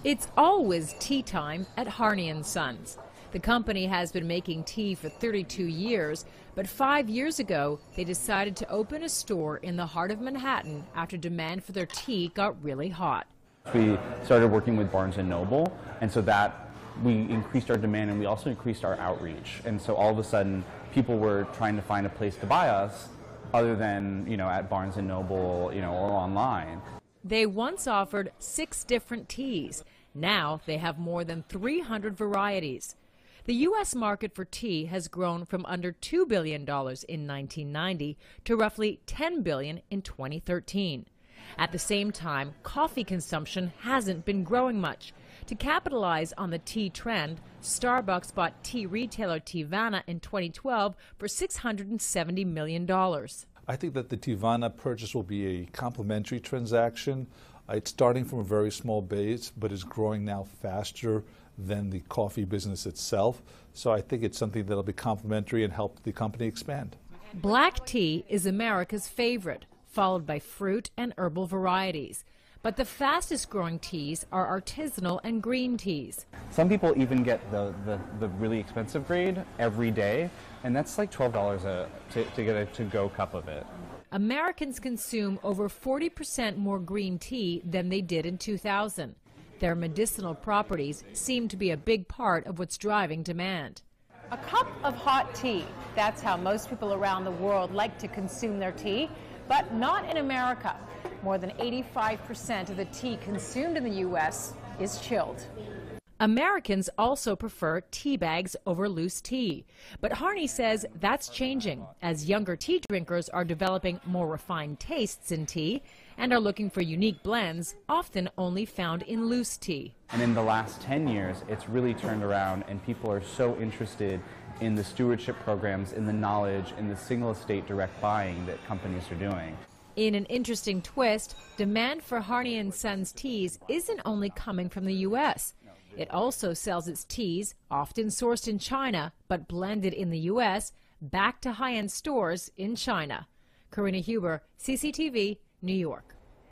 It's always tea time at Harney & Sons. The company has been making tea for 32 years, but 5 years ago, they decided to open a store in the heart of Manhattan after demand for their tea got really hot. We started working with Barnes & Noble, and so that we increased our demand and we also increased our outreach. And so all of a sudden, people were trying to find a place to buy us other than, at Barnes & Noble, or online. They once offered 6 different teas. Now they have more than 300 varieties. The U.S. market for tea has grown from under $2 billion in 1990 to roughly $10 billion in 2013. At the same time, coffee consumption hasn't been growing much. To capitalize on the tea trend, Starbucks bought tea retailer Teavana in 2012 for $670 million. I think that the Teavana purchase will be a complementary transaction. It's starting from a very small base, but is growing now faster than the coffee business itself. So I think it's something that will be complementary and help the company expand. Black tea is America's favorite, followed by fruit and herbal varieties. But the fastest growing teas are artisanal and green teas. Some people even get the really expensive grade every day, and that's like $12 to get a to-go cup of it. Americans consume over 40% more green tea than they did in 2000. Their medicinal properties seem to be a big part of what's driving demand. A cup of hot tea. That's how most people around the world like to consume their tea, but not in America. More than 85% of the tea consumed in the U.S. is chilled. Americans also prefer tea bags over loose tea. But Harney says that's changing as younger tea drinkers are developing more refined tastes in tea and are looking for unique blends often only found in loose tea. And in the last 10 years, it's really turned around, and people are so interested in the stewardship programs, in the knowledge, in the single estate direct buying that companies are doing. In an interesting twist, demand for Harney & Sons teas isn't only coming from the U.S. It also sells its teas, often sourced in China but blended in the U.S., back to high-end stores in China. Karina Huber, CCTV, New York.